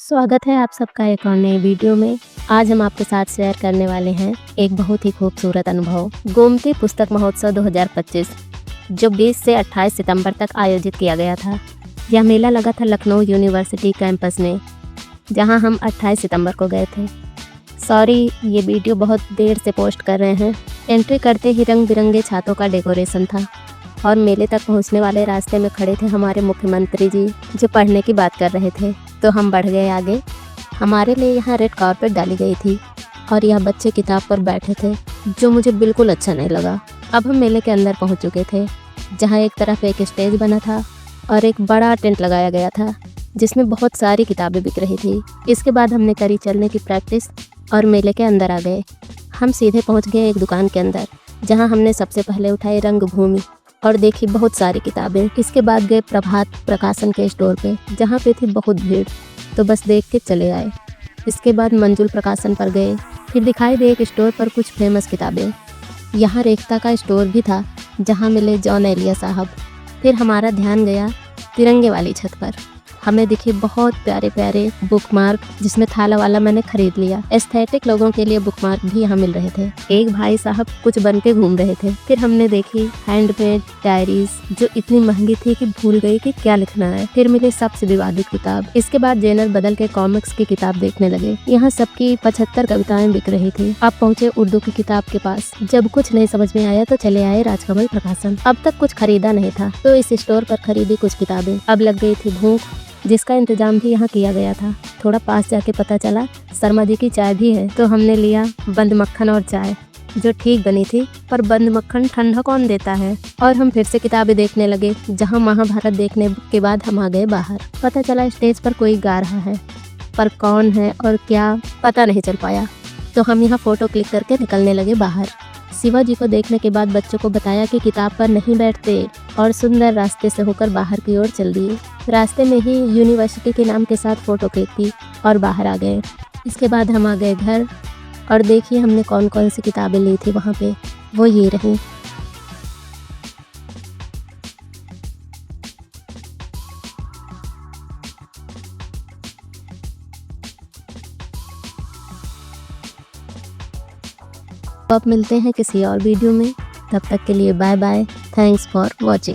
स्वागत है आप सबका एक और नए वीडियो में। आज हम आपके साथ शेयर करने वाले हैं एक बहुत ही खूबसूरत अनुभव, गोमती पुस्तक महोत्सव 2025, जो 20 से 28 सितंबर तक आयोजित किया गया था। यह मेला लगा था लखनऊ यूनिवर्सिटी कैंपस में, जहां हम 28 सितंबर को गए थे। सॉरी, ये वीडियो बहुत देर से पोस्ट कर रहे हैं। एंट्री करते ही रंग बिरंगे छातों का डेकोरेशन था और मेले तक पहुंचने वाले रास्ते में खड़े थे हमारे मुख्यमंत्री जी, जो पढ़ने की बात कर रहे थे। तो हम बढ़ गए आगे। हमारे लिए यहाँ रेड कारपेट डाली गई थी और यह बच्चे किताब पर बैठे थे, जो मुझे बिल्कुल अच्छा नहीं लगा। अब हम मेले के अंदर पहुँच चुके थे, जहाँ एक तरफ एक स्टेज बना था और एक बड़ा टेंट लगाया गया था, जिसमें बहुत सारी किताबें बिक रही थी। इसके बाद हमने करी चलने की प्रैक्टिस और मेले के अंदर आ गए। हम सीधे पहुँच गए एक दुकान के अंदर, जहाँ हमने सबसे पहले उठाई रंगभूमि और देखी बहुत सारी किताबें। इसके बाद गए प्रभात प्रकाशन के स्टोर पे, जहाँ पे थी बहुत भीड़, तो बस देख के चले आए। इसके बाद मंजुल प्रकाशन पर गए, फिर दिखाई दे एक स्टोर पर कुछ फेमस किताबें। यहाँ रेखता का स्टोर भी था, जहाँ मिले जॉन एलिया साहब। फिर हमारा ध्यान गया तिरंगे वाली छत पर। हमें दिखे बहुत प्यारे प्यारे बुकमार्क, जिसमें थाला वाला मैंने खरीद लिया। एस्थेटिक लोगों के लिए बुकमार्क भी यहाँ मिल रहे थे। एक भाई साहब कुछ बन के घूम रहे थे। फिर हमने देखी हैंडमेड डायरीज, जो इतनी महंगी थी कि भूल गई कि क्या लिखना है। फिर मिली सबसे विवादित किताब। इसके बाद जेनर बदल के कॉमिक्स की किताब देखने लगे। यहाँ सबकी 75 कविताएं बिक रही थी। अब पहुँचे उर्दू की किताब के पास। जब कुछ नहीं समझ में आया तो चले आए राजकमल प्रकाशन। अब तक कुछ खरीदा नहीं था, तो इस स्टोर पर खरीदी कुछ किताबें। अब लग गई थी भूख, जिसका इंतजाम भी यहाँ किया गया था। थोड़ा पास जाके पता चला शर्मा जी की चाय भी है, तो हमने लिया बंद मक्खन और चाय, जो ठीक बनी थी। पर बंद मक्खन ठंडा कौन देता है। और हम फिर से किताबें देखने लगे, जहाँ महाभारत देखने के बाद हम आ गए बाहर। पता चला स्टेज पर कोई गा रहा है, पर कौन है और क्या पता नहीं चल पाया। तो हम यहाँ फोटो क्लिक करके निकलने लगे बाहर। शिवाजी को देखने के बाद बच्चों को बताया कि किताब पर नहीं बैठते और सुंदर रास्ते से होकर बाहर की ओर चल दिए। रास्ते में ही यूनिवर्सिटी के नाम के साथ फोटो क्लिक की और बाहर आ गए। इसके बाद हम आ गए घर और देखिए हमने कौन कौन सी किताबें ली थी वहाँ पे, वो ये रही। अब मिलते हैं किसी और वीडियो में, तब तक के लिए bye bye. Thanks for watching.